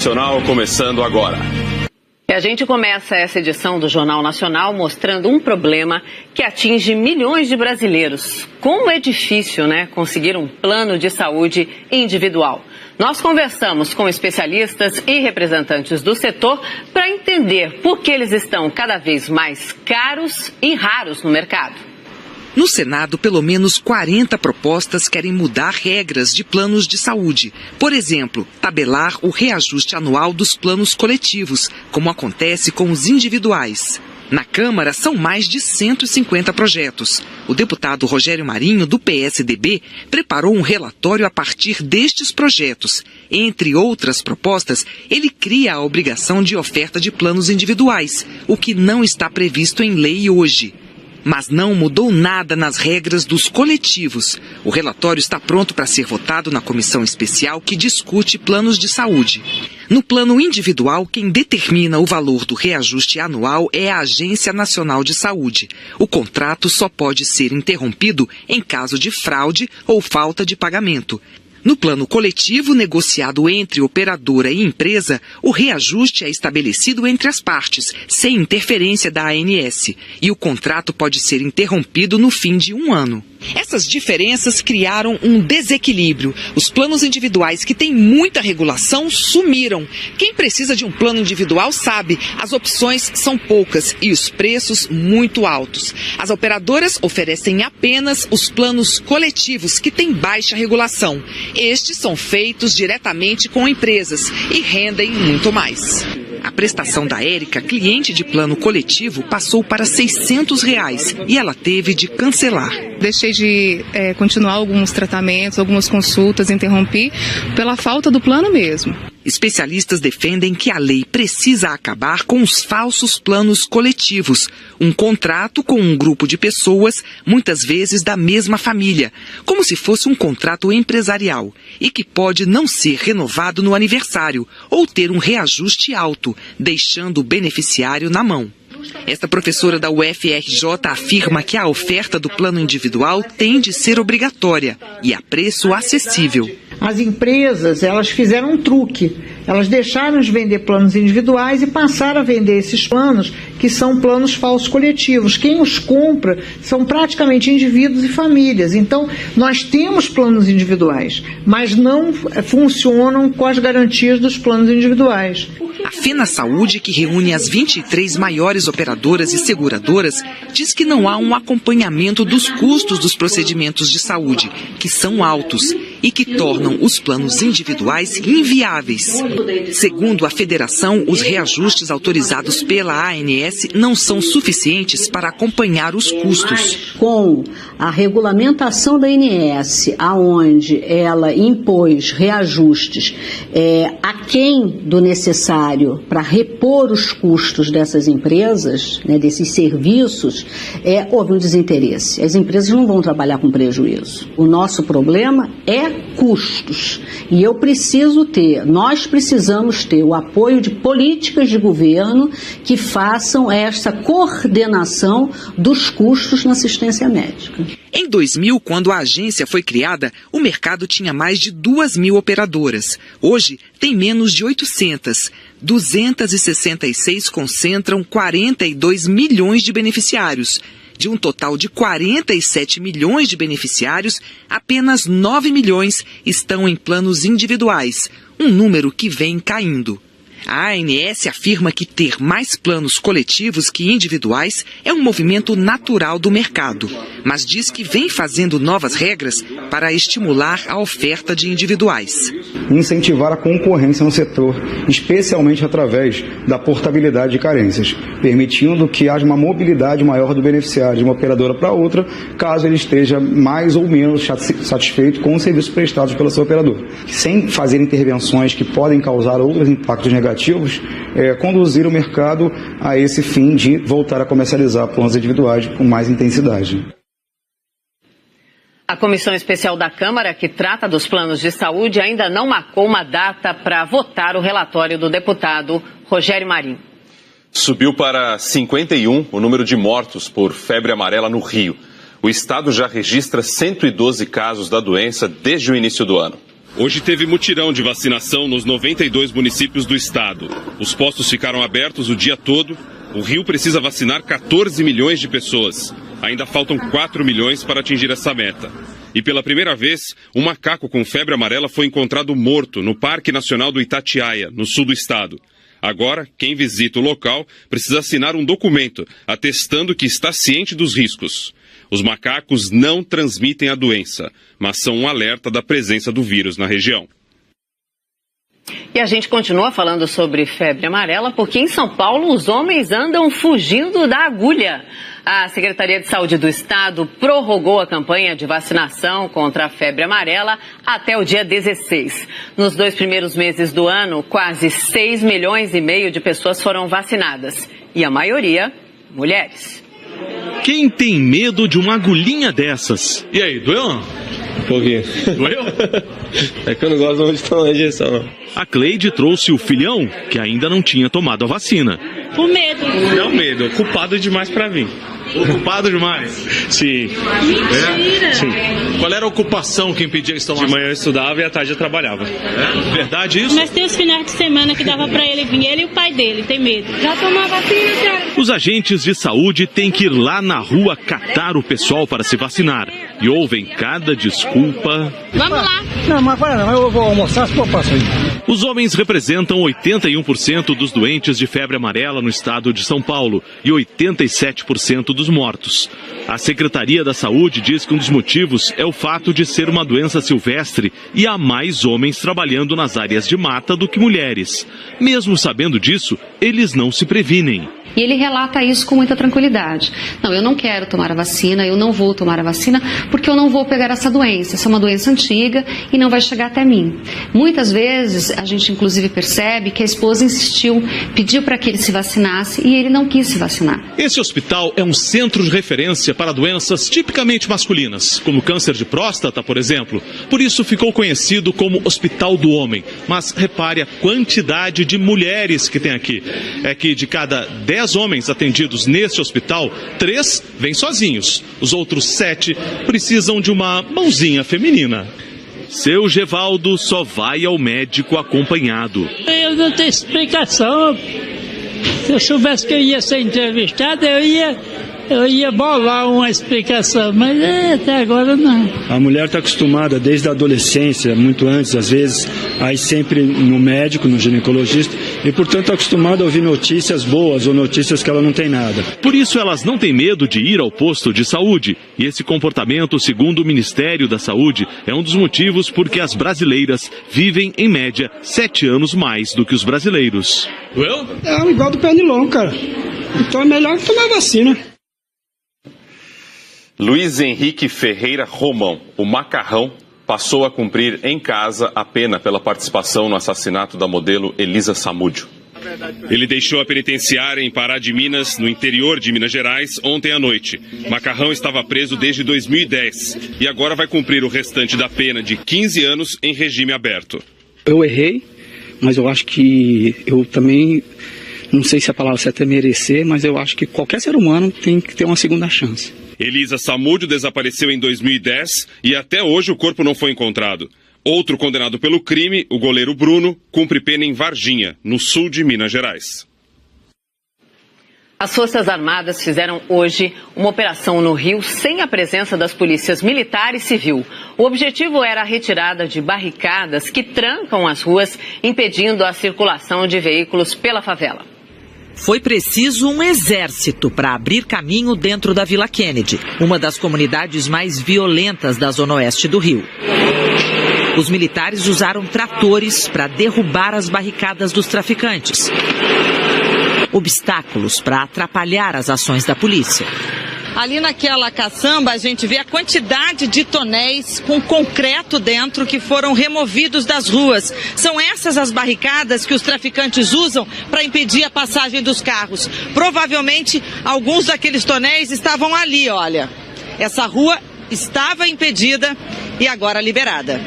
Nacional começando agora. E a gente começa essa edição do Jornal Nacional mostrando um problema que atinge milhões de brasileiros. Como é difícil, conseguir um plano de saúde individual. Nós conversamos com especialistas e representantes do setor para entender por que eles estão cada vez mais caros e raros no mercado. No Senado, pelo menos 40 propostas querem mudar regras de planos de saúde. Por exemplo, tabelar o reajuste anual dos planos coletivos, como acontece com os individuais. Na Câmara, são mais de 150 projetos. O deputado Rogério Marinho, do PSDB, preparou um relatório a partir destes projetos. Entre outras propostas, ele cria a obrigação de oferta de planos individuais, o que não está previsto em lei hoje. Mas não mudou nada nas regras dos coletivos. O relatório está pronto para ser votado na comissão especial que discute planos de saúde. No plano individual, quem determina o valor do reajuste anual é a Agência Nacional de Saúde. O contrato só pode ser interrompido em caso de fraude ou falta de pagamento. No plano coletivo, negociado entre operadora e empresa, o reajuste é estabelecido entre as partes, sem interferência da ANS, e o contrato pode ser interrompido no fim de um ano. Essas diferenças criaram um desequilíbrio. Os planos individuais que têm muita regulação sumiram. Quem precisa de um plano individual sabe, as opções são poucas e os preços muito altos. As operadoras oferecem apenas os planos coletivos que têm baixa regulação. Estes são feitos diretamente com empresas e rendem muito mais. A prestação da Érica, cliente de plano coletivo, passou para R$ 600 e ela teve de cancelar. Deixei de continuar alguns tratamentos, algumas consultas, interrompi pela falta do plano mesmo. Especialistas defendem que a lei precisa acabar com os falsos planos coletivos, um contrato com um grupo de pessoas, muitas vezes da mesma família, como se fosse um contrato empresarial, e que pode não ser renovado no aniversário ou ter um reajuste alto, deixando o beneficiário na mão. Esta professora da UFRJ afirma que a oferta do plano individual tem de ser obrigatória e a preço acessível. As empresas, elas fizeram um truque. Elas deixaram de vender planos individuais e passaram a vender esses planos, que são planos falsos coletivos. Quem os compra são praticamente indivíduos e famílias. Então, nós temos planos individuais, mas não funcionam com as garantias dos planos individuais. A FenaSaúde, que reúne as 23 maiores operadoras e seguradoras, diz que não há um acompanhamento dos custos dos procedimentos de saúde, que são altos e que tornam os planos individuais inviáveis. Segundo a federação, os reajustes autorizados pela ANS não são suficientes para acompanhar os custos. Com a regulamentação da ANS, aonde ela impôs reajustes aquém do necessário para repor os custos dessas empresas, desses serviços, houve um desinteresse. As empresas não vão trabalhar com prejuízo. O nosso problema é custos. E nós precisamos ter o apoio de políticas de governo que façam essa coordenação dos custos na assistência médica. Em 2000, quando a agência foi criada, o mercado tinha mais de 2.000 operadoras. Hoje, tem menos de 800. 266 concentram 42 milhões de beneficiários. De um total de 47 milhões de beneficiários, apenas 9 milhões estão em planos individuais, um número que vem caindo. A ANS afirma que ter mais planos coletivos que individuais é um movimento natural do mercado, mas diz que vem fazendo novas regras para estimular a oferta de individuais. Incentivar a concorrência no setor, especialmente através da portabilidade de carências, permitindo que haja uma mobilidade maior do beneficiário de uma operadora para outra, caso ele esteja mais ou menos satisfeito com os serviços prestados pela sua operadora. Sem fazer intervenções que podem causar outros impactos negativos, conduzir o mercado a esse fim de voltar a comercializar planos individuais com mais intensidade. A Comissão Especial da Câmara, que trata dos planos de saúde, ainda não marcou uma data para votar o relatório do deputado Rogério Marinho. Subiu para 51 o número de mortos por febre amarela no Rio. O estado já registra 112 casos da doença desde o início do ano. Hoje teve mutirão de vacinação nos 92 municípios do estado. Os postos ficaram abertos o dia todo. O Rio precisa vacinar 14 milhões de pessoas. Ainda faltam 4 milhões para atingir essa meta. E pela primeira vez, um macaco com febre amarela foi encontrado morto no Parque Nacional do Itatiaia, no sul do estado. Agora, quem visita o local precisa assinar um documento atestando que está ciente dos riscos. Os macacos não transmitem a doença, mas são um alerta da presença do vírus na região. E a gente continua falando sobre febre amarela, porque em São Paulo os homens andam fugindo da agulha. A Secretaria de Saúde do Estado prorrogou a campanha de vacinação contra a febre amarela até o dia 16. Nos 2 primeiros meses do ano, quase 6,5 milhões de pessoas foram vacinadas. E a maioria, mulheres. Quem tem medo de uma agulhinha dessas? E aí, doeu não? Um pouquinho. Doeu? É que eu não gosto muito de tomar injeção, não. A Cleide trouxe o filhão, que ainda não tinha tomado a vacina. Por medo. Não medo, ocupado demais pra vir. Ocupado demais? Sim. Mentira! Sim. Qual era a ocupação que impedia eles tomar? De manhã eu estudava e à tarde eu trabalhava. É verdade isso? Mas tem os finais de semana que dava pra ele vir, ele e o pai dele, tem medo. Já tomava vacina, cara. Os agentes de saúde têm que ir lá na rua catar o pessoal para se vacinar. E ouvem cada desculpa. Vamos lá. Não, mas para não, eu vou almoçar, se eu passo aí. Os homens representam 81% dos doentes de febre amarela no estado de São Paulo e 87% dos mortos. A Secretaria da Saúde diz que um dos motivos é o fato de ser uma doença silvestre e há mais homens trabalhando nas áreas de mata do que mulheres. Mesmo sabendo disso, eles não se previnem. E ele relata isso com muita tranquilidade. Não, eu não quero tomar a vacina, eu não vou tomar a vacina porque eu não vou pegar essa doença. Essa é uma doença antiga e não vai chegar até mim. Muitas vezes, a gente inclusive percebe que a esposa insistiu, pediu para que ele se vacinasse e ele não quis se vacinar. Esse hospital é um centro de referência para doenças tipicamente masculinas, como câncer de próstata, por exemplo. Por isso ficou conhecido como Hospital do Homem. Mas repare a quantidade de mulheres que tem aqui. É que de cada 10 homens atendidos neste hospital, 3 vêm sozinhos. Os outros 7 precisam de uma mãozinha feminina. Seu Gevaldo só vai ao médico acompanhado. Eu não tenho explicação. Se eu soubesse que eu ia ser entrevistado, eu ia bolar uma explicação, mas até agora não. A mulher está acostumada desde a adolescência, muito antes às vezes, a ir sempre no médico, no ginecologista, e portanto está acostumada a ouvir notícias boas ou notícias que ela não tem nada. Por isso elas não têm medo de ir ao posto de saúde. E esse comportamento, segundo o Ministério da Saúde, é um dos motivos porque as brasileiras vivem, em média, 7 anos mais do que os brasileiros. Well? É igual do pernilongo, cara. Então é melhor tomar vacina. Luiz Henrique Ferreira Romão, o Macarrão, passou a cumprir em casa a pena pela participação no assassinato da modelo Elisa Samúdio. Ele deixou a penitenciária em Pará de Minas, no interior de Minas Gerais, ontem à noite. Macarrão estava preso desde 2010 e agora vai cumprir o restante da pena de 15 anos em regime aberto. Eu errei, mas eu acho que eu também, não sei se a palavra certa é merecer, mas eu acho que qualquer ser humano tem que ter uma segunda chance. Elisa Samúdio desapareceu em 2010 e até hoje o corpo não foi encontrado. Outro condenado pelo crime, o goleiro Bruno, cumpre pena em Varginha, no sul de Minas Gerais. As Forças Armadas fizeram hoje uma operação no Rio sem a presença das polícias militar e civil. O objetivo era a retirada de barricadas que trancam as ruas, impedindo a circulação de veículos pela favela. Foi preciso um exército para abrir caminho dentro da Vila Kennedy, uma das comunidades mais violentas da zona oeste do Rio. Os militares usaram tratores para derrubar as barricadas dos traficantes. Obstáculos para atrapalhar as ações da polícia. Ali naquela caçamba a gente vê a quantidade de tonéis com concreto dentro que foram removidos das ruas. São essas as barricadas que os traficantes usam para impedir a passagem dos carros. Provavelmente alguns daqueles tonéis estavam ali, olha. Essa rua estava impedida e agora liberada.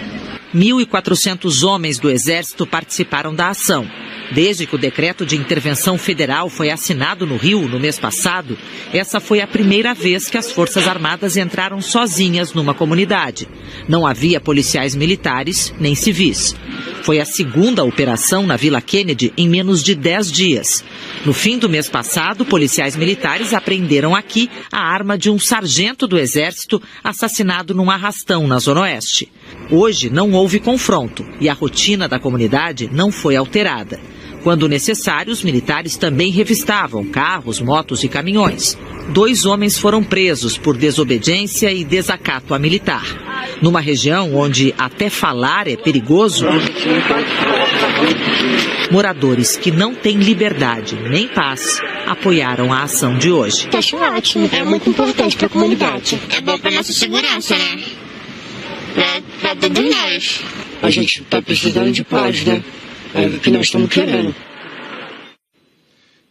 1.400 homens do Exército participaram da ação. Desde que o decreto de intervenção federal foi assinado no Rio no mês passado, essa foi a primeira vez que as Forças Armadas entraram sozinhas numa comunidade. Não havia policiais militares nem civis. Foi a segunda operação na Vila Kennedy em menos de 10 dias. No fim do mês passado, policiais militares apreenderam aqui a arma de um sargento do Exército assassinado num arrastão na Zona Oeste. Hoje não houve confronto e a rotina da comunidade não foi alterada. Quando necessário, os militares também revistavam carros, motos e caminhões. 2 homens foram presos por desobediência e desacato a militar. Numa região onde até falar é perigoso, moradores que não têm liberdade nem paz apoiaram a ação de hoje. Acho ótimo, é muito importante para a comunidade. É bom para nossa segurança, né? Para todos nós. A gente está precisando de paz, né? É o que nós estamos querendo.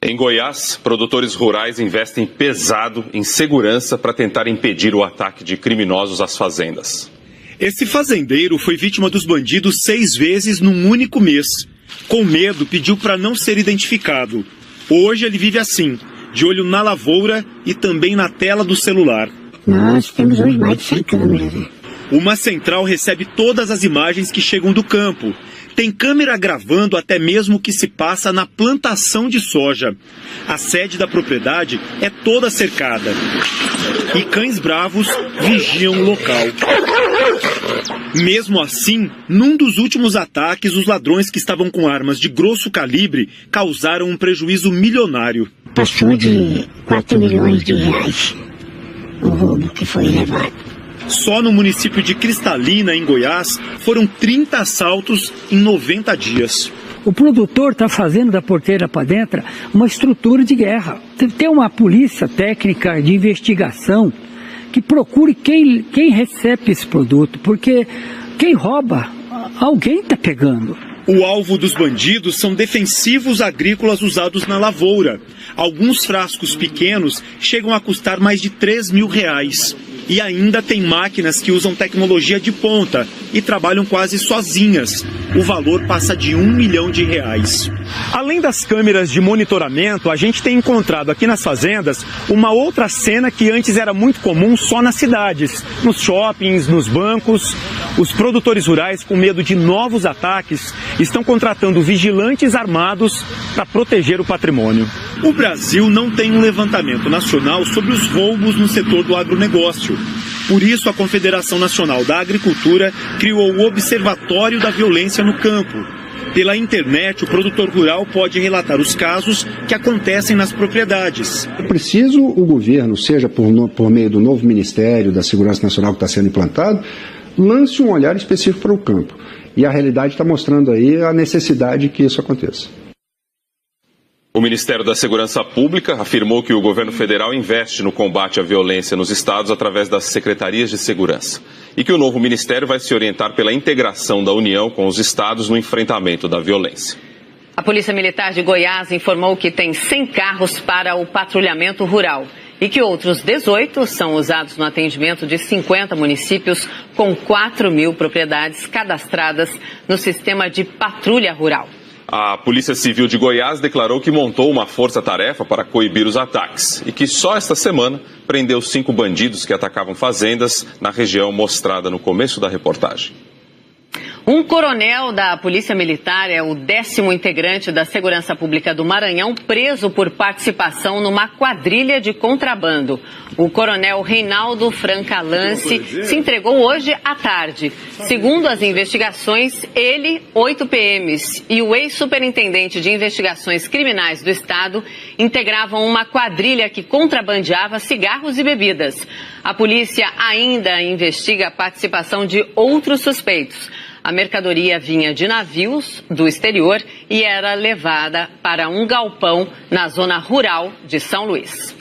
Em Goiás, produtores rurais investem pesado em segurança para tentar impedir o ataque de criminosos às fazendas. Esse fazendeiro foi vítima dos bandidos 6 vezes num único mês. Com medo, pediu para não ser identificado. Hoje ele vive assim, de olho na lavoura e também na tela do celular. Nós temos hoje mais de 100 câmeras. Uma central recebe todas as imagens que chegam do campo. Tem câmera gravando até mesmo o que se passa na plantação de soja. A sede da propriedade é toda cercada. E cães bravos vigiam o local. Mesmo assim, num dos últimos ataques, os ladrões que estavam com armas de grosso calibre causaram um prejuízo milionário. Passou de 4 milhões de reais o roubo que foi levado. Só no município de Cristalina, em Goiás, foram 30 assaltos em 90 dias. O produtor está fazendo da porteira para dentro uma estrutura de guerra. Tem uma polícia técnica de investigação que procure quem recebe esse produto, porque quem rouba, alguém está pegando. O alvo dos bandidos são defensivos agrícolas usados na lavoura. Alguns frascos pequenos chegam a custar mais de R$3 mil. E ainda tem máquinas que usam tecnologia de ponta e trabalham quase sozinhas. O valor passa de R$1 milhão. Além das câmeras de monitoramento, a gente tem encontrado aqui nas fazendas uma outra cena que antes era muito comum só nas cidades, nos shoppings, nos bancos. Os produtores rurais, com medo de novos ataques, estão contratando vigilantes armados para proteger o patrimônio. O Brasil não tem um levantamento nacional sobre os roubos no setor do agronegócio. Por isso, a Confederação Nacional da Agricultura criou o Observatório da Violência no Campo. Pela internet, o produtor rural pode relatar os casos que acontecem nas propriedades. É preciso o governo, seja por meio do novo Ministério da Segurança Nacional que está sendo implantado, lance um olhar específico para o campo. E a realidade está mostrando aí a necessidade que isso aconteça. O Ministério da Segurança Pública afirmou que o governo federal investe no combate à violência nos estados através das secretarias de segurança e que o novo ministério vai se orientar pela integração da União com os estados no enfrentamento da violência. A Polícia Militar de Goiás informou que tem 100 carros para o patrulhamento rural e que outros 18 são usados no atendimento de 50 municípios com 4 mil propriedades cadastradas no sistema de patrulha rural. A Polícia Civil de Goiás declarou que montou uma força-tarefa para coibir os ataques e que só esta semana prendeu 5 bandidos que atacavam fazendas na região mostrada no começo da reportagem. Um coronel da Polícia Militar é o 10º integrante da Segurança Pública do Maranhão preso por participação numa quadrilha de contrabando. O coronel Reinaldo Francalance se entregou hoje à tarde. Segundo as investigações, ele, 8 PMs e o ex-superintendente de investigações criminais do Estado integravam uma quadrilha que contrabandeava cigarros e bebidas. A polícia ainda investiga a participação de outros suspeitos. A mercadoria vinha de navios do exterior e era levada para um galpão na zona rural de São Luís.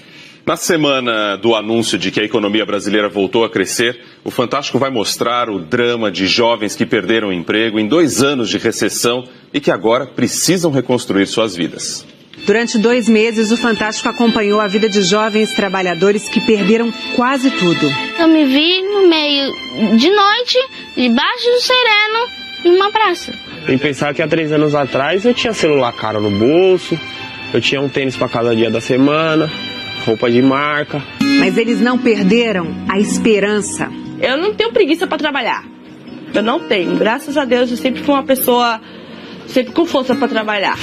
Na semana do anúncio de que a economia brasileira voltou a crescer, o Fantástico vai mostrar o drama de jovens que perderam o emprego em 2 anos de recessão e que agora precisam reconstruir suas vidas. Durante 2 meses, o Fantástico acompanhou a vida de jovens trabalhadores que perderam quase tudo. Eu me vi no meio de noite, debaixo do sereno, numa praça. Tem que pensar que há 3 anos atrás eu tinha celular caro no bolso, eu tinha um tênis para cada dia da semana, roupa de marca. Mas eles não perderam a esperança. Eu não tenho preguiça para trabalhar. Eu não tenho. Graças a Deus, eu sempre fui uma pessoa sempre com força para trabalhar.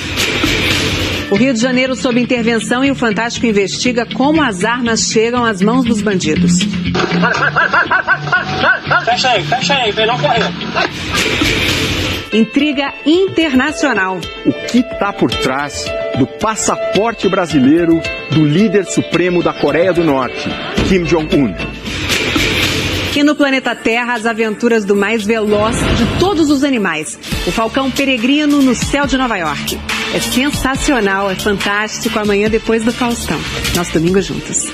O Rio de Janeiro sob intervenção e o Fantástico investiga como as armas chegam às mãos dos bandidos. Fecha aí, vem não correr. Intriga internacional. O que está por trás do passaporte brasileiro do líder supremo da Coreia do Norte, Kim Jong-un? E no planeta Terra, as aventuras do mais veloz de todos os animais, o falcão peregrino no céu de Nova York. É sensacional, é fantástico. Amanhã depois do Faustão. Nosso domingo juntos.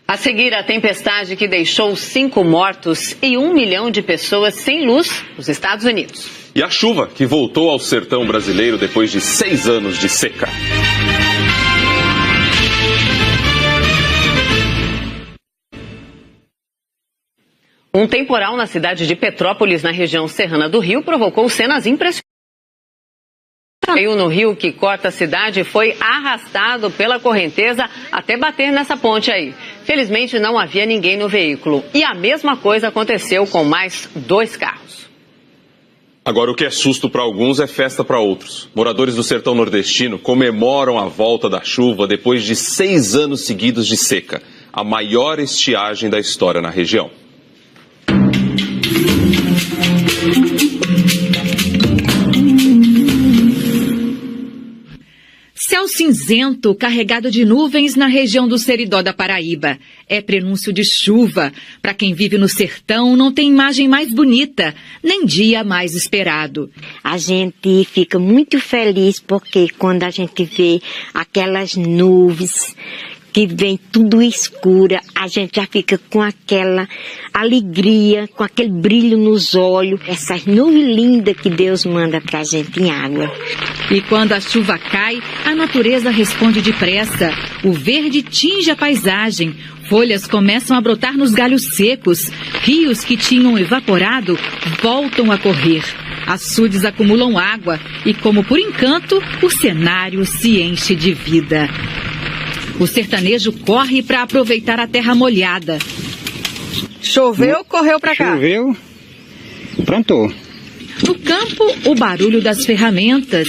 A seguir, a tempestade que deixou 5 mortos e 1 milhão de pessoas sem luz nos Estados Unidos. E a chuva que voltou ao sertão brasileiro depois de 6 anos de seca. Um temporal na cidade de Petrópolis, na região serrana do Rio, provocou cenas impressionantes. Caiu no rio que corta a cidade e foi arrastado pela correnteza até bater nessa ponte aí. Felizmente não havia ninguém no veículo. E a mesma coisa aconteceu com mais 2 carros. Agora, o que é susto para alguns é festa para outros. Moradores do sertão nordestino comemoram a volta da chuva depois de 6 anos seguidos de seca. A maior estiagem da história na região. Céu cinzento, carregado de nuvens na região do Seridó da Paraíba. É prenúncio de chuva. Para quem vive no sertão, não tem imagem mais bonita, nem dia mais esperado. A gente fica muito feliz porque quando a gente vê aquelas nuvens que vem tudo escura, a gente já fica com aquela alegria, com aquele brilho nos olhos, essas nuvens lindas que Deus manda pra gente em água. E quando a chuva cai, a natureza responde depressa. O verde tinge a paisagem, folhas começam a brotar nos galhos secos, rios que tinham evaporado voltam a correr. Açudes acumulam água e, como por encanto, o cenário se enche de vida. O sertanejo corre para aproveitar a terra molhada. Choveu, correu para cá. Choveu, plantou. No campo, o barulho das ferramentas.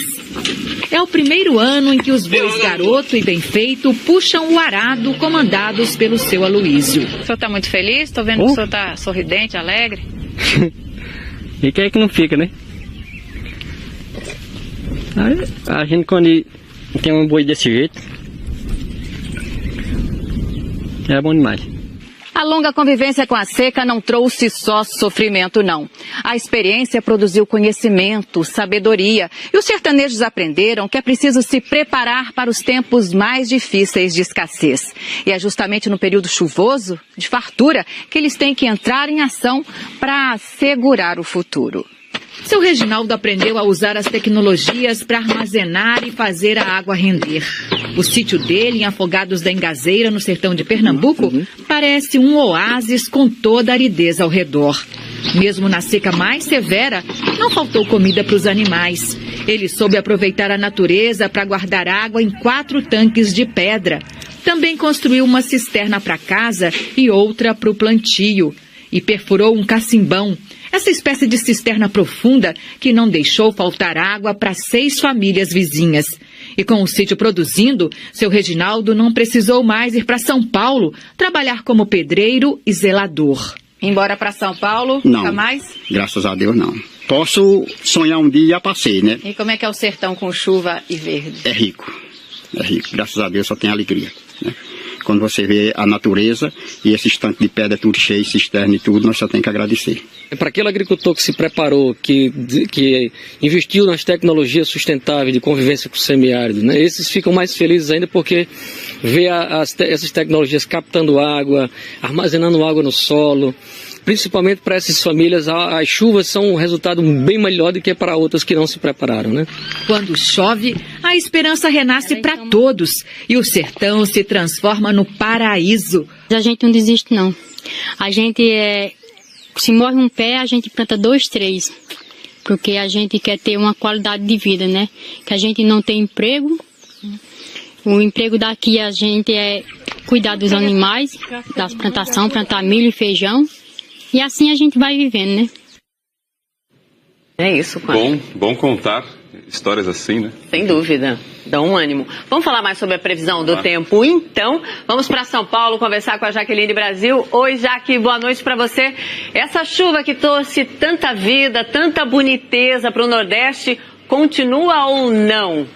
É o primeiro ano em que os bois Garoto e Bem Feito puxam o arado, comandados pelo seu Aloísio. O senhor está muito feliz? Estou vendo que o senhor está sorridente, alegre. E quem é que não fica, né? A gente, quando tem um boi desse jeito, é bom demais. A longa convivência com a seca não trouxe só sofrimento, não. A experiência produziu conhecimento, sabedoria. E os sertanejos aprenderam que é preciso se preparar para os tempos mais difíceis de escassez. E é justamente no período chuvoso, de fartura, que eles têm que entrar em ação para assegurar o futuro. Seu Reginaldo aprendeu a usar as tecnologias para armazenar e fazer a água render. O sítio dele, em Afogados da Engazeira, no sertão de Pernambuco, parece um oásis com toda a aridez ao redor. Mesmo na seca mais severa, não faltou comida para os animais. Ele soube aproveitar a natureza para guardar água em 4 tanques de pedra. Também construiu uma cisterna para casa e outra para o plantio. E perfurou um cacimbão, essa espécie de cisterna profunda que não deixou faltar água para 6 famílias vizinhas. E com o sítio produzindo, seu Reginaldo não precisou mais ir para São Paulo trabalhar como pedreiro e zelador. Embora para São Paulo, não, nunca mais? Graças a Deus não. Posso sonhar um dia e já passei, né? E como é que é o sertão com chuva e verde? É rico, graças a Deus só tem alegria, né? Quando você vê a natureza e esses tanques de pedra tudo cheio, cisterna e tudo, nós só tem que agradecer. Para aquele agricultor que se preparou, que investiu nas tecnologias sustentáveis de convivência com o semiárido, né? Esses ficam mais felizes ainda porque vê essas tecnologias captando água, armazenando água no solo. Principalmente para essas famílias, as chuvas são um resultado bem melhor do que para outras que não se prepararam, né? Quando chove, a esperança renasce para todos e o sertão se transforma no paraíso. A gente não desiste, não. A gente, se morre um pé, a gente planta 2, 3. porque a gente quer ter uma qualidade de vida, né? Que a gente não tem emprego. O emprego daqui a gente é cuidar dos animais, das plantações, plantar milho e feijão. E assim a gente vai vivendo, né? É isso, Cláudio. Bom contar histórias assim, né? Sem dúvida, dá um ânimo. Vamos falar mais sobre a previsão do tempo, então. Vamos para São Paulo conversar com a Jaqueline Brasil. Oi, Jaque, boa noite para você. Essa chuva que trouxe tanta vida, tanta boniteza para o Nordeste, continua ou não?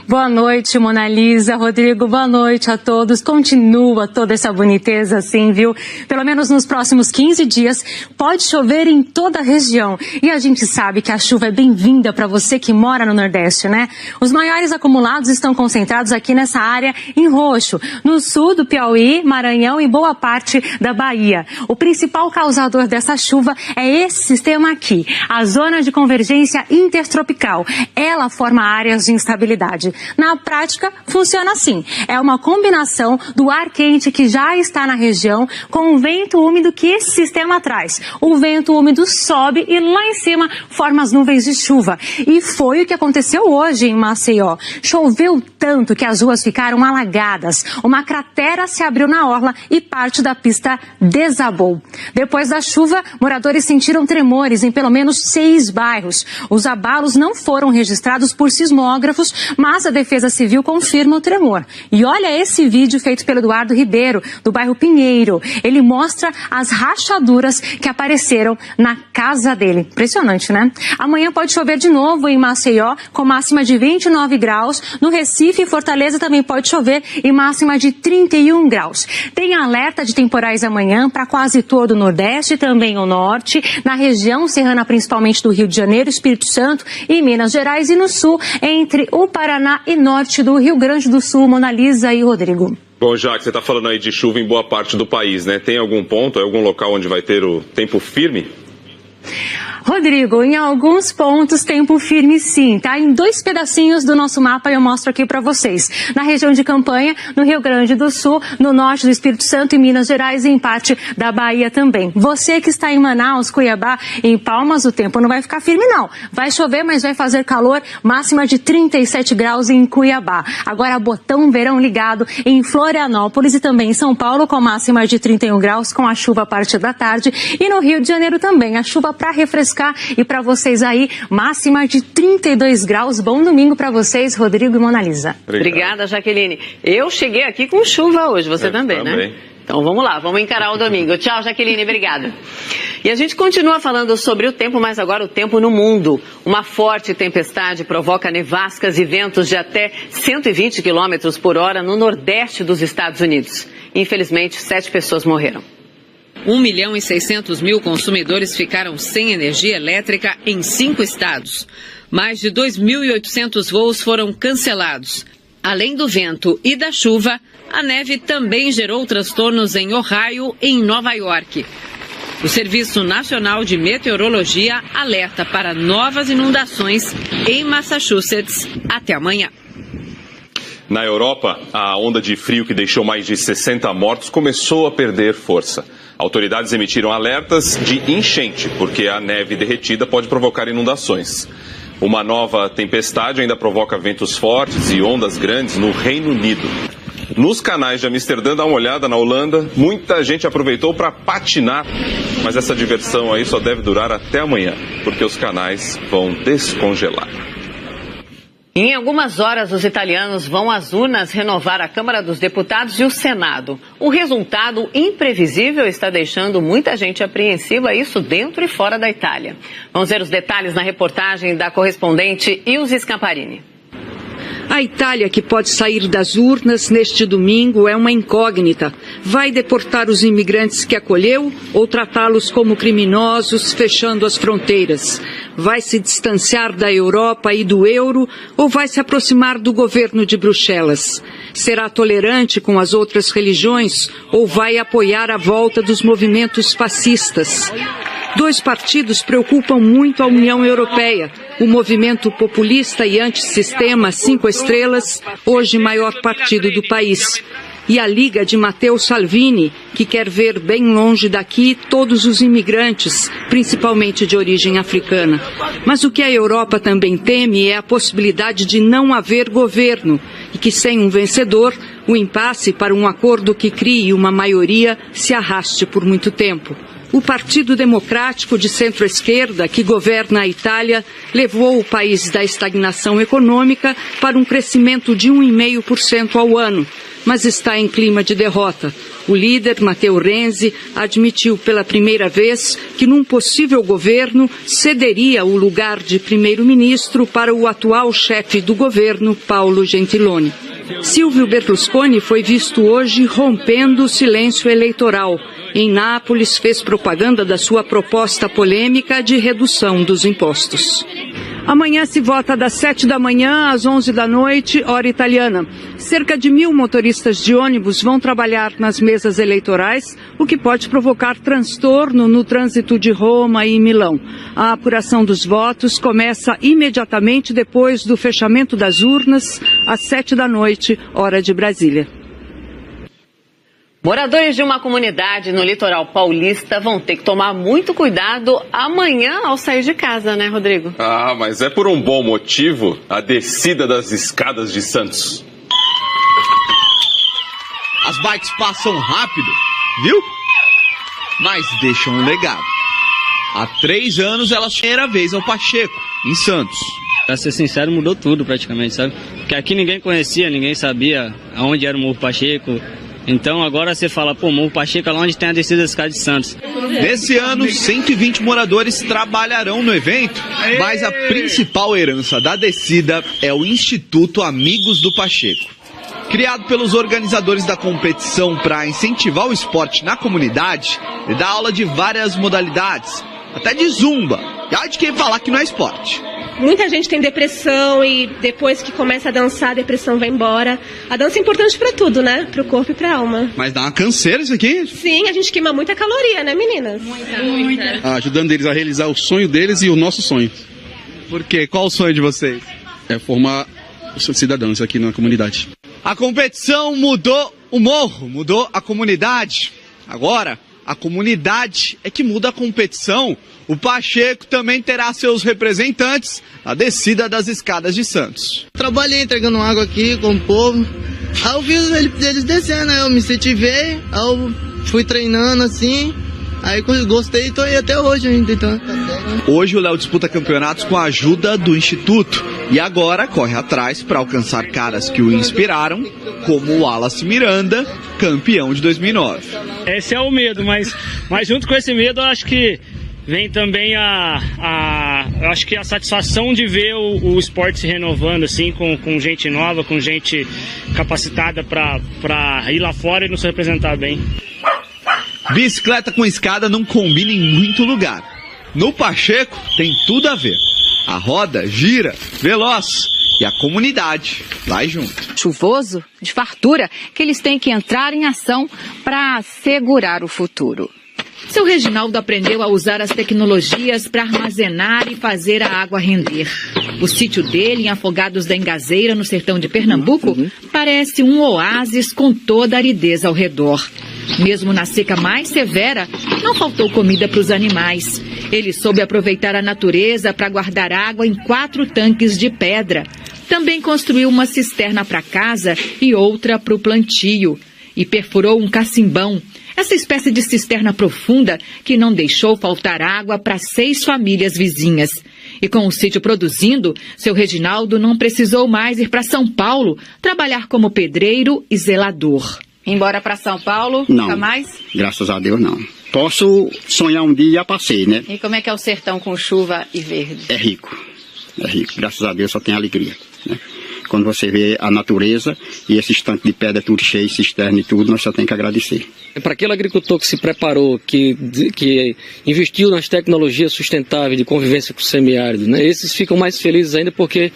Boa noite, Mona Lisa, Rodrigo, boa noite a todos. Continua toda essa boniteza assim, viu? Pelo menos nos próximos 15 dias pode chover em toda a região. E a gente sabe que a chuva é bem-vinda para você que mora no Nordeste, né? Os maiores acumulados estão concentrados aqui nessa área em roxo, no sul do Piauí, Maranhão e boa parte da Bahia. O principal causador dessa chuva é esse sistema aqui, a zona de convergência intertropical. Ela forma áreas de instabilidade. Na prática, funciona assim. É uma combinação do ar quente que já está na região com o vento úmido que esse sistema traz. O vento úmido sobe e lá em cima forma as nuvens de chuva. E foi o que aconteceu hoje em Maceió. Choveu tanto que as ruas ficaram alagadas. Uma cratera se abriu na orla e parte da pista desabou. Depois da chuva, moradores sentiram tremores em pelo menos 6 bairros. Os abalos não foram registrados por sismógrafos, mas a Defesa Civil confirma o tremor. E olha esse vídeo feito pelo Eduardo Ribeiro, do bairro Pinheiro. Ele mostra as rachaduras que apareceram na casa dele. Impressionante, né? Amanhã pode chover de novo em Maceió, com máxima de 29 graus. No Recife e Fortaleza também pode chover e máxima de 31 graus. Tem alerta de temporais amanhã para quase todo o Nordeste, também o Norte, na região serrana principalmente do Rio de Janeiro, Espírito Santo e Minas Gerais, e no Sul, entre o Paraná e norte do Rio Grande do Sul. Mona Lisa e Rodrigo. Bom, já que você está falando aí de chuva em boa parte do país, né? Tem algum ponto, algum local onde vai ter o tempo firme? Rodrigo, em alguns pontos, tempo firme sim, tá? Em 2 pedacinhos do nosso mapa eu mostro aqui para vocês. Na região de Campanha, no Rio Grande do Sul, no norte do Espírito Santo e Minas Gerais e em parte da Bahia também. Você que está em Manaus, Cuiabá e em Palmas, o tempo não vai ficar firme não. Vai chover, mas vai fazer calor, máxima de 37 graus em Cuiabá. Agora, botão verão ligado em Florianópolis e também em São Paulo, com máxima de 31 graus, com a chuva a partir da tarde. E no Rio de Janeiro também, a chuva para refrescar. E para vocês aí, máxima de 32 graus. Bom domingo para vocês, Rodrigo e Mona Lisa. Obrigada, Jaqueline. Eu cheguei aqui com chuva hoje, você também, né? Então vamos lá, vamos encarar o domingo. Tchau, Jaqueline, obrigada. E a gente continua falando sobre o tempo, mas agora o tempo no mundo. Uma forte tempestade provoca nevascas e ventos de até 120 km por hora no nordeste dos Estados Unidos. Infelizmente, 7 pessoas morreram. 1.600.000 consumidores ficaram sem energia elétrica em 5 estados. Mais de 2.800 voos foram cancelados. Além do vento e da chuva, a neve também gerou transtornos em Ohio e em Nova York. O Serviço Nacional de Meteorologia alerta para novas inundações em Massachusetts até amanhã. Na Europa, a onda de frio que deixou mais de 60 mortos começou a perder força. Autoridades emitiram alertas de enchente, porque a neve derretida pode provocar inundações. Uma nova tempestade ainda provoca ventos fortes e ondas grandes no Reino Unido. Nos canais de Amsterdã, dá uma olhada na Holanda, muita gente aproveitou para patinar, mas essa diversão aí só deve durar até amanhã, porque os canais vão descongelar. Em algumas horas, os italianos vão às urnas renovar a Câmara dos Deputados e o Senado. O resultado imprevisível está deixando muita gente apreensiva, isso dentro e fora da Itália. Vamos ver os detalhes na reportagem da correspondente Ilse Scamparini. A Itália, que pode sair das urnas neste domingo, é uma incógnita. Vai deportar os imigrantes que acolheu ou tratá-los como criminosos, fechando as fronteiras? Vai se distanciar da Europa e do euro ou vai se aproximar do governo de Bruxelas? Será tolerante com as outras religiões ou vai apoiar a volta dos movimentos fascistas? 2 partidos preocupam muito a União Europeia. O movimento populista e antissistema 5 Estrelas, hoje maior partido do país. e a Liga de Matteo Salvini, que quer ver bem longe daqui todos os imigrantes, principalmente de origem africana. Mas o que a Europa também teme é a possibilidade de não haver governo e que, sem um vencedor, o impasse para um acordo que crie uma maioria se arraste por muito tempo. O Partido Democrático de centro-esquerda, que governa a Itália, levou o país da estagnação econômica para um crescimento de 1,5% ao ano, mas está em clima de derrota. O líder, Matteo Renzi, admitiu pela primeira vez que num possível governo cederia o lugar de primeiro-ministro para o atual chefe do governo, Paolo Gentiloni. Silvio Berlusconi foi visto hoje rompendo o silêncio eleitoral. Em Nápoles, fez propaganda da sua proposta polêmica de redução dos impostos. Amanhã se vota das 7 da manhã às 11 da noite, hora italiana. Cerca de 1.000 motoristas de ônibus vão trabalhar nas mesas eleitorais, o que pode provocar transtorno no trânsito de Roma e Milão. A apuração dos votos começa imediatamente depois do fechamento das urnas, às 7 da noite, hora de Brasília. Moradores de uma comunidade no litoral paulista vão ter que tomar muito cuidado amanhã ao sair de casa, né, Rodrigo? Ah, mas é por um bom motivo, a descida das escadas de Santos. As bikes passam rápido, viu? Mas deixam um legado. Há 3 anos elas primeira vez ao Pacheco, em Santos. Pra ser sincero, mudou tudo praticamente, sabe? Porque aqui ninguém conhecia, ninguém sabia aonde era o Morro Pacheco. Então agora você fala, pô, Morro Pacheco é lá onde tem a descida das escadas de Santos. Nesse ano, 120 moradores trabalharão no evento, mas a principal herança da descida é o Instituto Amigos do Pacheco. Criado pelos organizadores da competição para incentivar o esporte na comunidade, ele dá aula de várias modalidades, até de zumba. E ai de quem falar que não é esporte. Muita gente tem depressão e depois que começa a dançar, a depressão vai embora. A dança é importante pra tudo, né? Pro corpo e pra alma. Mas dá uma canseira isso aqui? Sim, a gente queima muita caloria, né, meninas? Muita. Ajudando eles a realizar o sonho deles e o nosso sonho. Por quê? Qual o sonho de vocês? É formar cidadãos aqui na comunidade. A competição mudou o morro, mudou a comunidade. Agora, a comunidade é que muda a competição. O Pacheco também terá seus representantes na descida das escadas de Santos. Trabalhei entregando água aqui com o povo. Aí eu vi eles descendo, aí eu me incentivei, aí eu fui treinando assim. Aí gostei e tô aí até hoje ainda. Então. Hoje o Léo disputa campeonatos com a ajuda do Instituto. E agora corre atrás para alcançar caras que o inspiraram, como o Wallace Miranda, campeão de 2009. Esse é o medo, mas junto com esse medo eu acho que vem também eu acho que a satisfação de ver o esporte se renovando assim, com gente nova, com gente capacitada para ir lá fora e nos representar bem. Bicicleta com escada não combina em muito lugar. No Pacheco tem tudo a ver. A roda gira, veloz, e a comunidade vai junto. Chuvoso, de fartura, que eles têm que entrar em ação para assegurar o futuro. Seu Reginaldo aprendeu a usar as tecnologias para armazenar e fazer a água render. O sítio dele, em Afogados da Engazeira, no sertão de Pernambuco, parece um oásis com toda a aridez ao redor. Mesmo na seca mais severa, não faltou comida para os animais. Ele soube aproveitar a natureza para guardar água em 4 tanques de pedra. Também construiu uma cisterna para casa e outra para o plantio. E perfurou um cacimbão, essa espécie de cisterna profunda que não deixou faltar água para 6 famílias vizinhas. E com o sítio produzindo, seu Reginaldo não precisou mais ir para São Paulo trabalhar como pedreiro e zelador. Embora para São Paulo? Não, nunca mais? Graças a Deus não. Posso sonhar um dia e já passei, né? E como é que é o sertão com chuva e verde? É rico, graças a Deus só tem alegria, né? Quando você vê a natureza e esses tanques de pedra tudo cheio, cisterna e tudo, nós só tem que agradecer. Para aquele agricultor que se preparou, que investiu nas tecnologias sustentáveis de convivência com o semiárido, né? Esses ficam mais felizes ainda porque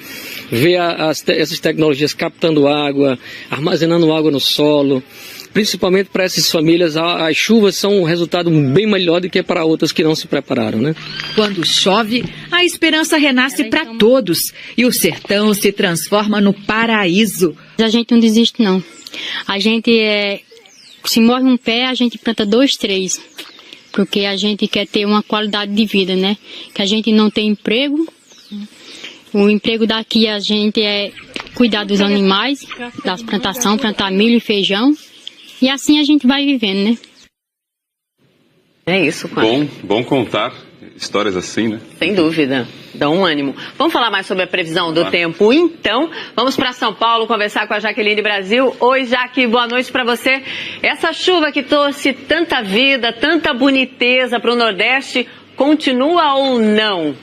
vê essas tecnologias captando água, armazenando água no solo. Principalmente para essas famílias, as chuvas são um resultado bem melhor do que para outras que não se prepararam, né? Quando chove, a esperança renasce para todos e o sertão se transforma no paraíso. A gente não desiste, não. A gente se morre um pé, a gente planta 2, 3. Porque a gente quer ter uma qualidade de vida, né? Que a gente não tem emprego. O emprego daqui a gente é cuidar dos animais, das plantações, plantar milho e feijão. E assim a gente vai vivendo, né? É isso, Cláudio. Bom contar histórias assim, né? Sem dúvida, dá um ânimo. Vamos falar mais sobre a previsão do tempo, então. Vamos para São Paulo conversar com a Jaqueline Brasil. Oi, Jaque, boa noite para você. Essa chuva que trouxe tanta vida, tanta boniteza para o Nordeste, continua ou não?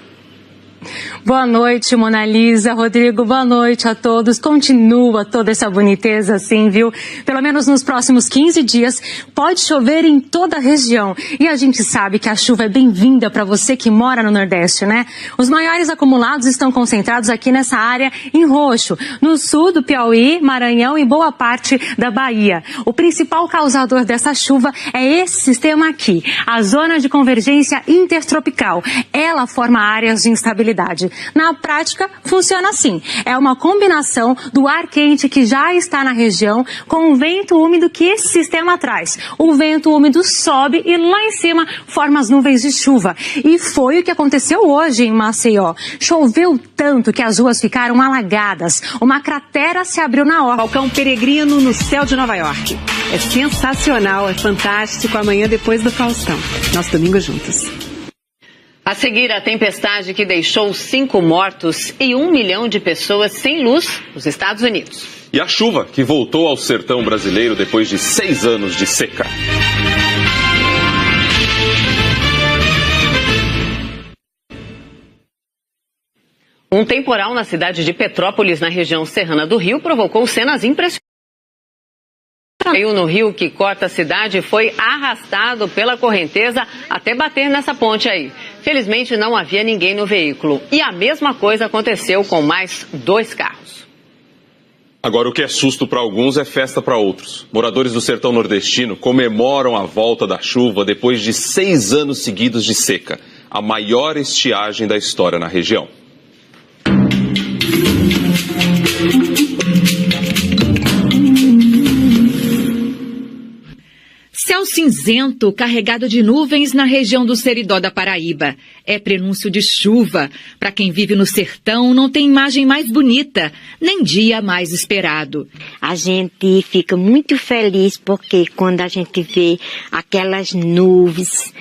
Boa noite, Mona Lisa, Rodrigo, boa noite a todos. Continua toda essa boniteza assim, viu? Pelo menos nos próximos 15 dias pode chover em toda a região. E a gente sabe que a chuva é bem-vinda para você que mora no Nordeste, né? Os maiores acumulados estão concentrados aqui nessa área em roxo, no sul do Piauí, Maranhão e boa parte da Bahia. O principal causador dessa chuva é esse sistema aqui, a zona de convergência intertropical. Ela forma áreas de instabilidade. Na prática, funciona assim. É uma combinação do ar quente que já está na região com o vento úmido que esse sistema traz. O vento úmido sobe e lá em cima forma as nuvens de chuva. E foi o que aconteceu hoje em Maceió. Choveu tanto que as ruas ficaram alagadas. Uma cratera se abriu na orla. Falcão peregrino no céu de Nova York. É sensacional, é fantástico. Amanhã depois do Faustão. Nosso domingo juntos. A seguir, a tempestade que deixou 5 mortos e 1 milhão de pessoas sem luz nos Estados Unidos. E a chuva que voltou ao sertão brasileiro depois de 6 anos de seca. Um temporal na cidade de Petrópolis, na região serrana do Rio, provocou cenas impressionantes. Caiu no rio que corta a cidade e foi arrastado pela correnteza até bater nessa ponte aí. Felizmente não havia ninguém no veículo. E a mesma coisa aconteceu com mais 2 carros. Agora, o que é susto para alguns é festa para outros. Moradores do sertão nordestino comemoram a volta da chuva depois de 6 anos seguidos de seca. A maior estiagem da história na região. Céu cinzento, carregado de nuvens na região do Seridó da Paraíba. É prenúncio de chuva. Para quem vive no sertão, não tem imagem mais bonita, nem dia mais esperado. A gente fica muito feliz porque quando a gente vê aquelas nuvens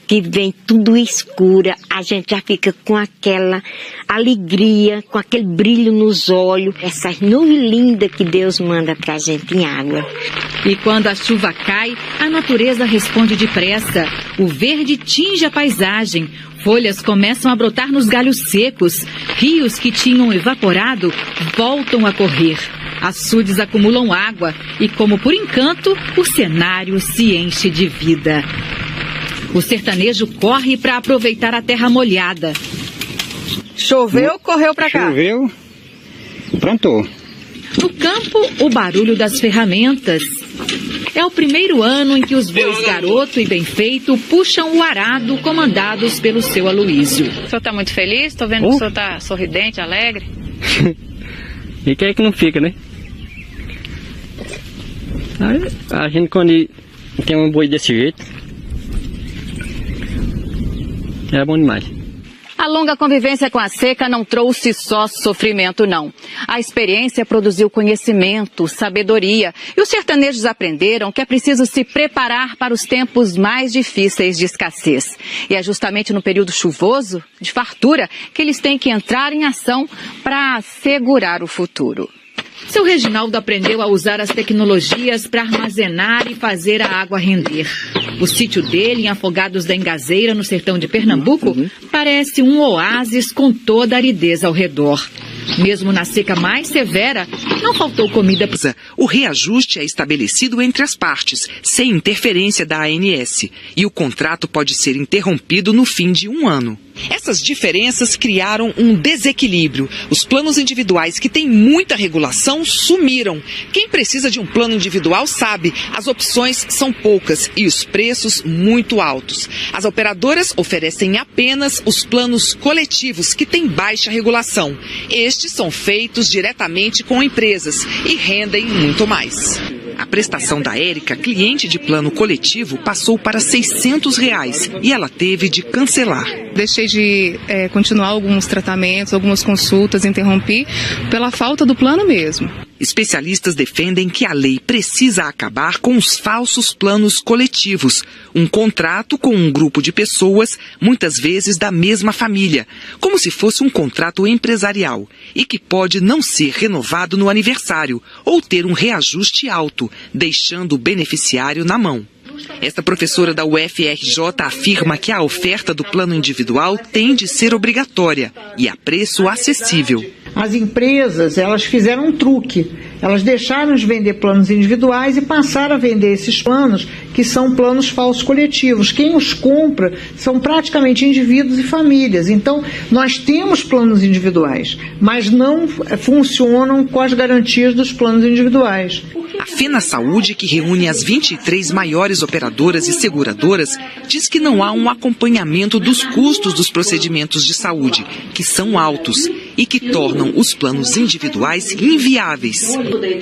que vem tudo escura, a gente já fica com aquela alegria, com aquele brilho nos olhos, essas nuvens lindas que Deus manda pra gente em água. E quando a chuva cai, a natureza responde depressa. O verde tinge a paisagem, folhas começam a brotar nos galhos secos, rios que tinham evaporado voltam a correr. Açudes acumulam água e, como por encanto, o cenário se enche de vida. O sertanejo corre para aproveitar a terra molhada. Choveu, correu para cá. Choveu, plantou. No campo, o barulho das ferramentas. É o primeiro ano em que os bois Garoto e Bem Feito puxam o arado comandados pelo seu Aloísio. O senhor está muito feliz? Estou vendo que o senhor está sorridente, alegre. E quem é que não fica, né? A gente quando tem um boi desse jeito, é bom demais. A longa convivência com a seca não trouxe só sofrimento, não. A experiência produziu conhecimento, sabedoria. E os sertanejos aprenderam que é preciso se preparar para os tempos mais difíceis de escassez. E é justamente no período chuvoso, de fartura, que eles têm que entrar em ação para assegurar o futuro. Seu Reginaldo aprendeu a usar as tecnologias para armazenar e fazer a água render. O sítio dele, em Afogados da Engazeira, no sertão de Pernambuco, parece um oásis com toda a aridez ao redor. Mesmo na seca mais severa, não faltou comida. O reajuste é estabelecido entre as partes, sem interferência da ANS, e o contrato pode ser interrompido no fim de 1 ano. Essas diferenças criaram um desequilíbrio. Os planos individuais que têm muita regulação sumiram. Quem precisa de um plano individual sabe, as opções são poucas e os preços muito altos. As operadoras oferecem apenas os planos coletivos que têm baixa regulação. Estes são feitos diretamente com empresas e rendem muito mais. A prestação da Érica, cliente de plano coletivo, passou para R$ 600 e ela teve de cancelar. Deixei de continuar alguns tratamentos, algumas consultas, interrompi pela falta do plano mesmo. Especialistas defendem que a lei precisa acabar com os falsos planos coletivos, um contrato com um grupo de pessoas, muitas vezes da mesma família, como se fosse um contrato empresarial, e que pode não ser renovado no aniversário ou ter um reajuste alto, deixando o beneficiário na mão. Esta professora da UFRJ afirma que a oferta do plano individual tem de ser obrigatória e a preço acessível. As empresas, elas fizeram um truque. Elas deixaram de vender planos individuais e passaram a vender esses planos, que são planos falsos coletivos. Quem os compra são praticamente indivíduos e famílias. Então, nós temos planos individuais, mas não funcionam com as garantias dos planos individuais. A FenaSaúde, que reúne as 23 maiores operadoras e seguradoras, diz que não há um acompanhamento dos custos dos procedimentos de saúde, que são altos e que tornam os planos individuais inviáveis.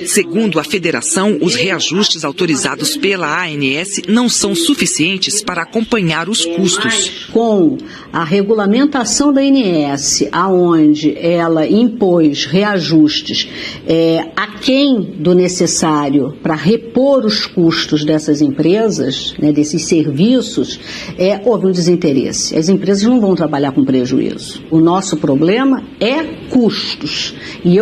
Segundo a federação, os reajustes autorizados pela ANS não são suficientes para acompanhar os custos. Com a regulamentação da ANS, aonde ela impôs reajustes aquém do necessário para repor os custos dessas empresas, desses serviços, houve um desinteresse. As empresas não vão trabalhar com prejuízo. O nosso problema é custos. E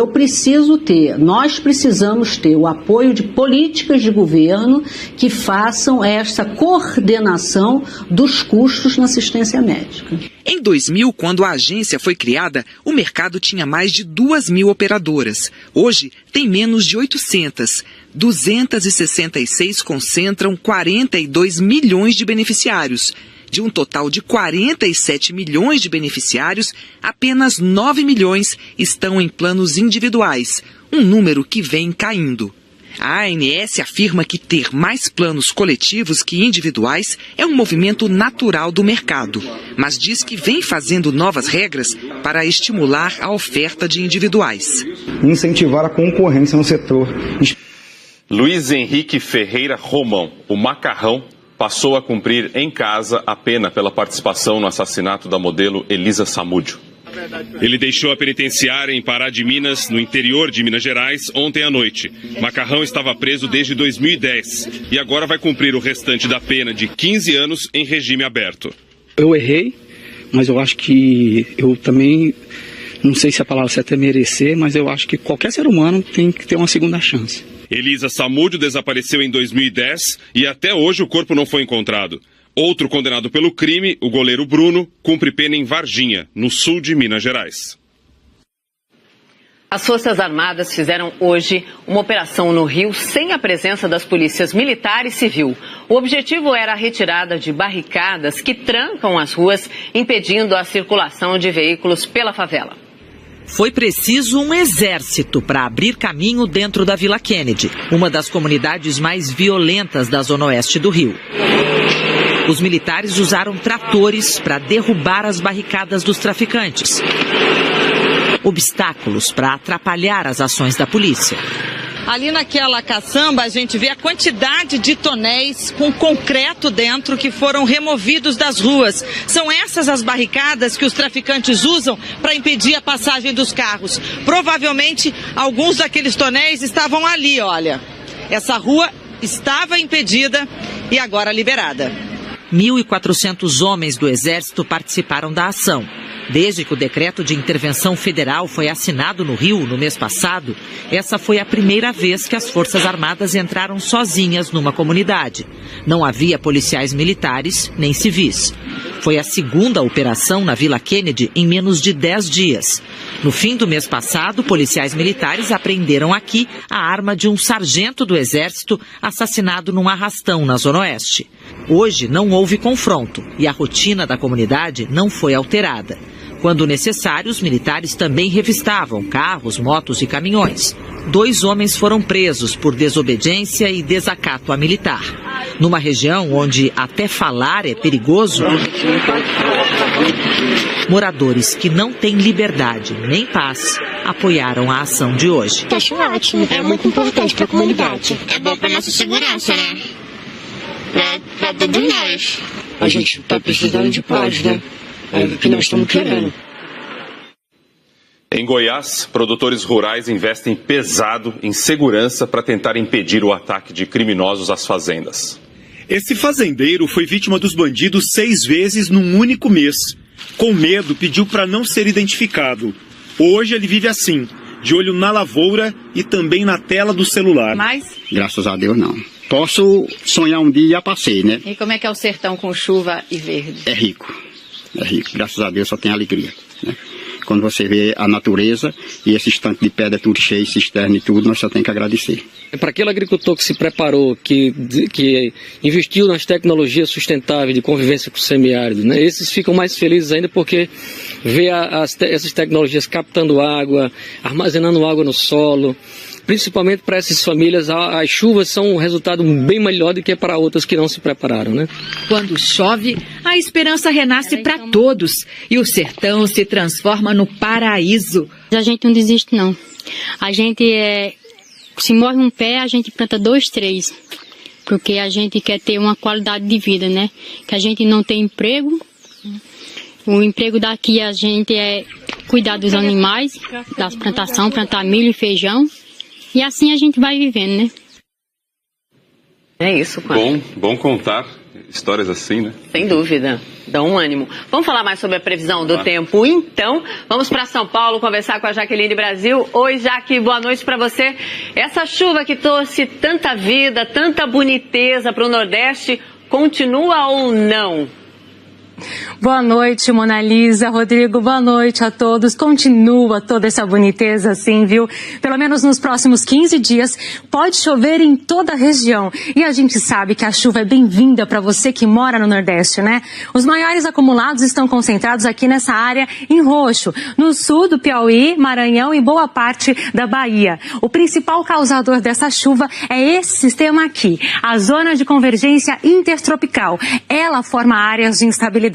nós precisamos ter o apoio de políticas de governo que façam esta coordenação dos custos na assistência médica. Em 2000, quando a agência foi criada, o mercado tinha mais de 2.000 operadoras. Hoje, tem menos de 800. 266 concentram 42 milhões de beneficiários. De um total de 47 milhões de beneficiários, apenas 9 milhões estão em planos individuais, um número que vem caindo. A ANS afirma que ter mais planos coletivos que individuais é um movimento natural do mercado, mas diz que vem fazendo novas regras para estimular a oferta de individuais. Incentivar a concorrência no setor. Luiz Henrique Ferreira Romão, o Macarrão, passou a cumprir em casa a pena pela participação no assassinato da modelo Elisa Samúdio. Ele deixou a penitenciária em Pará de Minas, no interior de Minas Gerais, ontem à noite. Macarrão estava preso desde 2010 e agora vai cumprir o restante da pena de 15 anos em regime aberto. Eu errei, mas eu acho que eu também, não sei se a palavra certa é merecer, mas eu acho que qualquer ser humano tem que ter uma segunda chance. Elisa Samúdio desapareceu em 2010 e até hoje o corpo não foi encontrado. Outro condenado pelo crime, o goleiro Bruno, cumpre pena em Varginha, no sul de Minas Gerais. As Forças Armadas fizeram hoje uma operação no Rio sem a presença das polícias militar e civil. O objetivo era a retirada de barricadas que trancam as ruas, impedindo a circulação de veículos pela favela. Foi preciso um exército para abrir caminho dentro da Vila Kennedy, uma das comunidades mais violentas da zona oeste do Rio. Os militares usaram tratores para derrubar as barricadas dos traficantes. Obstáculos para atrapalhar as ações da polícia. Ali naquela caçamba a gente vê a quantidade de tonéis com concreto dentro que foram removidos das ruas. São essas as barricadas que os traficantes usam para impedir a passagem dos carros. Provavelmente alguns daqueles tonéis estavam ali, olha. Essa rua estava impedida e agora liberada. 1.400 homens do Exército participaram da ação. Desde que o decreto de intervenção federal foi assinado no Rio no mês passado, essa foi a primeira vez que as Forças Armadas entraram sozinhas numa comunidade. Não havia policiais militares nem civis. Foi a segunda operação na Vila Kennedy em menos de 10 dias. No fim do mês passado, policiais militares apreenderam aqui a arma de um sargento do Exército assassinado num arrastão na Zona Oeste. Hoje não houve confronto e a rotina da comunidade não foi alterada. Quando necessário, os militares também revistavam carros, motos e caminhões. 2 homens foram presos por desobediência e desacato a militar. Numa região onde até falar é perigoso, moradores que não têm liberdade nem paz apoiaram a ação de hoje. Acho ótimo, é muito importante para a comunidade. É bom para nossa segurança, né? Para todos nós. A gente está precisando de paz, né? É o que nós estamos querendo. Em Goiás, produtores rurais investem pesado em segurança para tentar impedir o ataque de criminosos às fazendas. Esse fazendeiro foi vítima dos bandidos 6 vezes num único mês. Com medo, pediu para não ser identificado. Hoje ele vive assim, de olho na lavoura e também na tela do celular. Mas? Graças a Deus, não. Posso sonhar um dia e já passei, né? E como é que é o sertão com chuva e verde? É rico. É rico. Graças a Deus só tem alegria, né? Quando você vê a natureza e esses tanques de pedra tudo cheio, cisterna e tudo, nós só tem que agradecer. Para aquele agricultor que se preparou, que investiu nas tecnologias sustentáveis de convivência com o semiárido, né? Esses ficam mais felizes ainda porque vê essas tecnologias captando água, armazenando água no solo. Principalmente para essas famílias, as chuvas são um resultado bem melhor do que para outras que não se prepararam, né? Quando chove, a esperança renasce para todos e o sertão se transforma no paraíso. A gente não desiste, não. A gente se morre um pé, a gente planta 2, 3. Porque a gente quer ter uma qualidade de vida, né? Que a gente não tem emprego. O emprego daqui a gente é cuidar dos animais, das plantações, plantar milho e feijão. E assim a gente vai vivendo, né? É isso, Cláudio. Bom contar histórias assim, né? Sem dúvida, dá um ânimo. Vamos falar mais sobre a previsão do tempo, então. Vamos para São Paulo conversar com a Jaqueline Brasil. Oi, Jaque, boa noite para você. Essa chuva que trouxe tanta vida, tanta boniteza para o Nordeste, continua ou não? Boa noite, Mona Lisa, Rodrigo, boa noite a todos. Continua toda essa boniteza assim, viu? Pelo menos nos próximos 15 dias pode chover em toda a região. E a gente sabe que a chuva é bem-vinda para você que mora no Nordeste, né? Os maiores acumulados estão concentrados aqui nessa área em roxo, no sul do Piauí, Maranhão e boa parte da Bahia. O principal causador dessa chuva é esse sistema aqui, a zona de convergência intertropical. Ela forma áreas de instabilidade.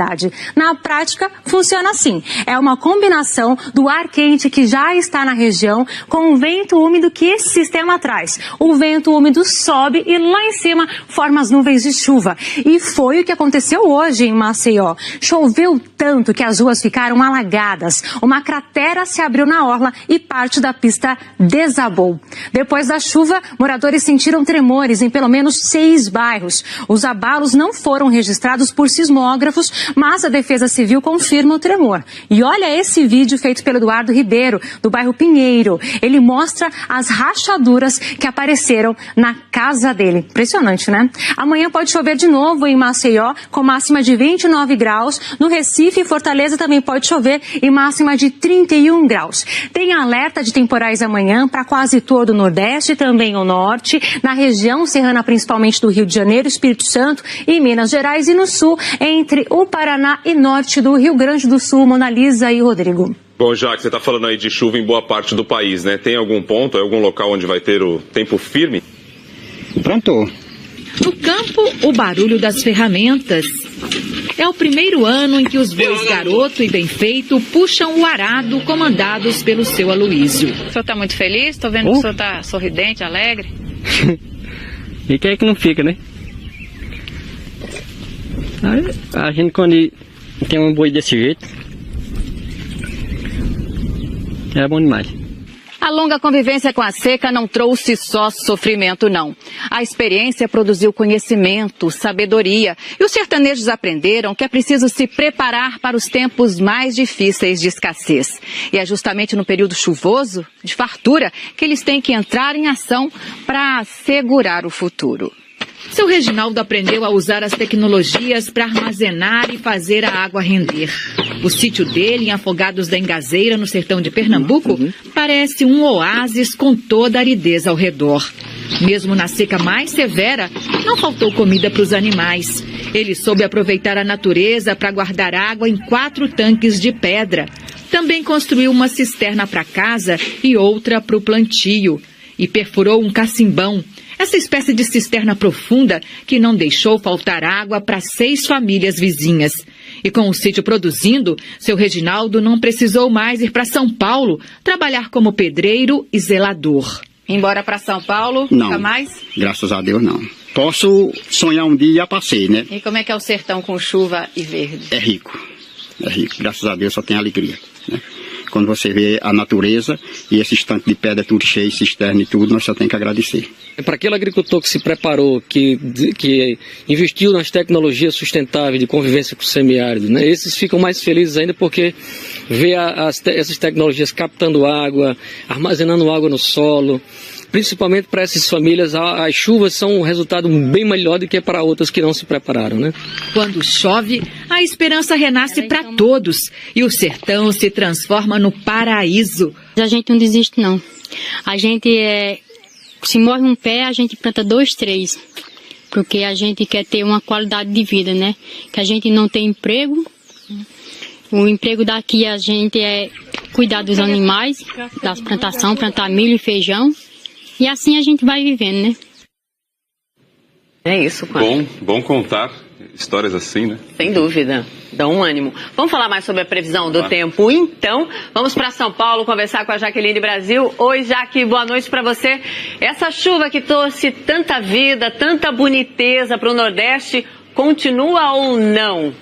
Na prática, funciona assim. É uma combinação do ar quente que já está na região com o vento úmido que esse sistema traz. O vento úmido sobe e lá em cima forma as nuvens de chuva. E foi o que aconteceu hoje em Maceió. Choveu tanto que as ruas ficaram alagadas. Uma cratera se abriu na orla e parte da pista desabou. Depois da chuva, moradores sentiram tremores em pelo menos 6 bairros. Os abalos não foram registrados por sismógrafos, mas a Defesa Civil confirma o tremor. E olha esse vídeo feito pelo Eduardo Ribeiro, do bairro Pinheiro. Ele mostra as rachaduras que apareceram na casa dele. Impressionante, né? Amanhã pode chover de novo em Maceió, com máxima de 29 graus. No Recife e Fortaleza também pode chover e máxima de 31 graus. Tem alerta de temporais amanhã para quase todo o Nordeste, também o Norte, na região serrana principalmente do Rio de Janeiro, Espírito Santo e Minas Gerais, e no Sul, entre o Paraná e norte do Rio Grande do Sul. Mona Lisa e Rodrigo. Bom, já que você está falando aí de chuva em boa parte do país, né? Tem algum ponto, algum local onde vai ter o tempo firme? Pronto. No campo, o barulho das ferramentas. É o primeiro ano em que os bois Garoto e Bem Feito puxam o arado, comandados pelo seu Aloísio. O senhor está muito feliz? Estou vendo que o senhor está sorridente, alegre. E quem é que não fica, né? A gente, quando tem um boi desse jeito, é bom demais. A longa convivência com a seca não trouxe só sofrimento, não. A experiência produziu conhecimento, sabedoria. E os sertanejos aprenderam que é preciso se preparar para os tempos mais difíceis de escassez. E é justamente no período chuvoso, de fartura, que eles têm que entrar em ação para assegurar o futuro. Seu Reginaldo aprendeu a usar as tecnologias para armazenar e fazer a água render. O sítio dele, em Afogados da Engazeira, no sertão de Pernambuco, parece um oásis com toda a aridez ao redor. Mesmo na seca mais severa, não faltou comida para os animais. Ele soube aproveitar a natureza para guardar água em 4 tanques de pedra. Também construiu uma cisterna para casa e outra para o plantio. E perfurou um cacimbão, essa espécie de cisterna profunda que não deixou faltar água para 6 famílias vizinhas. E com o sítio produzindo, seu Reginaldo não precisou mais ir para São Paulo trabalhar como pedreiro e zelador. Embora para São Paulo, não, nunca mais? Graças a Deus não. Posso sonhar um dia e já passei, né? E como é que é o sertão com chuva e verde? É rico, graças a Deus só tem alegria, né? Quando você vê a natureza e esses tanques de pedra tudo cheio, cisterna e tudo, nós só tem que agradecer. Para aquele agricultor que se preparou, que investiu nas tecnologias sustentáveis de convivência com o semiárido, né? Esses ficam mais felizes ainda porque vê essas tecnologias captando água, armazenando água no solo. Principalmente para essas famílias, as chuvas são um resultado bem melhor do que para outras que não se prepararam, né? Quando chove, a esperança renasce para todos e o sertão se transforma no paraíso. A gente não desiste, não. A gente se morre um pé, a gente planta 2, 3. Porque a gente quer ter uma qualidade de vida, né? Que a gente não tem emprego. O emprego daqui a gente é cuidar dos animais, das plantações, plantar milho e feijão. E assim a gente vai vivendo, né? É isso, Cláudio. Bom contar histórias assim, né? Sem dúvida, dá um ânimo. Vamos falar mais sobre a previsão do tempo, então. Vamos para São Paulo conversar com a Jaqueline Brasil. Oi, Jaque, boa noite para você. Essa chuva que trouxe tanta vida, tanta boniteza para o Nordeste, continua ou não?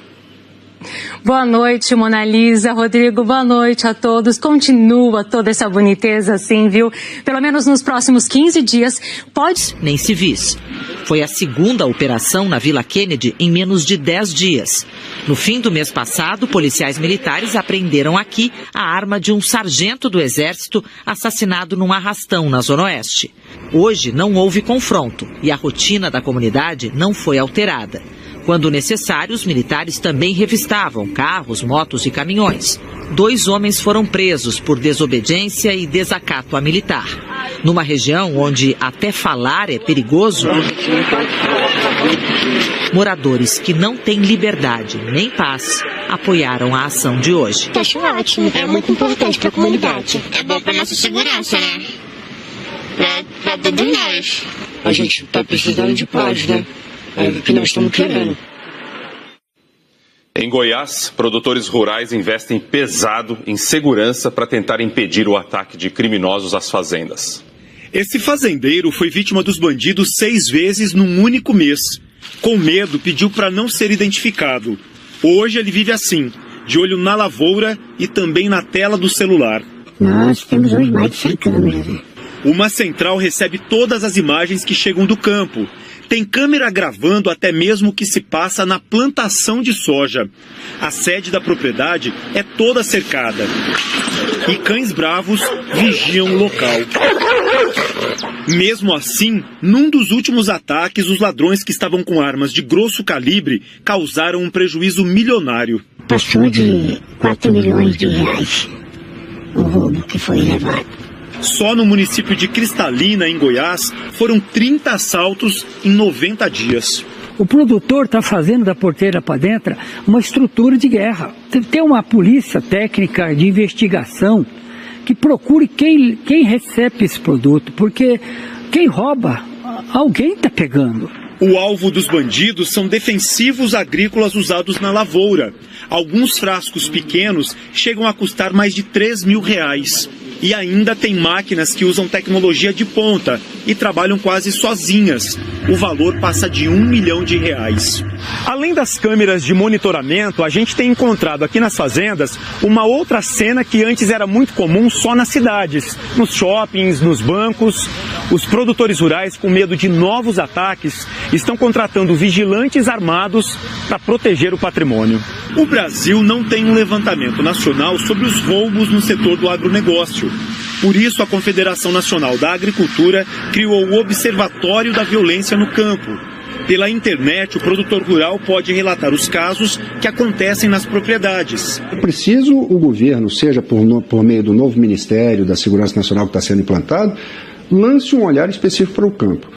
Boa noite, Mona Lisa, Rodrigo, boa noite a todos. Continua toda essa boniteza assim, viu? Pelo menos nos próximos 15 dias, pode... Nem civis. Foi a segunda operação na Vila Kennedy em menos de 10 dias. No fim do mês passado, policiais militares apreenderam aqui a arma de um sargento do Exército assassinado num arrastão na Zona Oeste. Hoje não houve confronto e a rotina da comunidade não foi alterada. Quando necessário, os militares também revistavam carros, motos e caminhões. 2 homens foram presos por desobediência e desacato a militar. Numa região onde até falar é perigoso, moradores que não têm liberdade nem paz apoiaram a ação de hoje. Acho ótimo, é muito importante para a comunidade. É bom para nossa segurança, né? Para todos nós. A gente está precisando de paz, né? É o que nós estamos querendo. Em Goiás, produtores rurais investem pesado em segurança para tentar impedir o ataque de criminosos às fazendas. Esse fazendeiro foi vítima dos bandidos 6 vezes num único mês. Com medo, pediu para não ser identificado. Hoje ele vive assim, de olho na lavoura e também na tela do celular. Nós temos hoje mais de 100 câmeras. Uma central recebe todas as imagens que chegam do campo. Tem câmera gravando até mesmo o que se passa na plantação de soja. A sede da propriedade é toda cercada. E cães bravos vigiam o local. Mesmo assim, num dos últimos ataques, os ladrões que estavam com armas de grosso calibre causaram um prejuízo milionário. Passou de 4 milhões de reais o roubo que foi levado. Só no município de Cristalina, em Goiás, foram 30 assaltos em 90 dias. O produtor está fazendo da porteira para dentro uma estrutura de guerra. Tem uma polícia técnica de investigação que procure quem recebe esse produto, porque quem rouba, alguém está pegando. O alvo dos bandidos são defensivos agrícolas usados na lavoura. Alguns frascos pequenos chegam a custar mais de R$3.000. E ainda tem máquinas que usam tecnologia de ponta e trabalham quase sozinhas. O valor passa de R$1 milhão. Além das câmeras de monitoramento, a gente tem encontrado aqui nas fazendas uma outra cena que antes era muito comum só nas cidades, nos shoppings, nos bancos. Os produtores rurais, com medo de novos ataques, estão contratando vigilantes armados para proteger o patrimônio. O Brasil não tem um levantamento nacional sobre os roubos no setor do agronegócio. Por isso, a Confederação Nacional da Agricultura criou o Observatório da Violência no Campo. Pela internet, o produtor rural pode relatar os casos que acontecem nas propriedades. É preciso o governo, seja por meio do novo Ministério da Segurança Nacional que está sendo implantado, lance um olhar específico para o campo.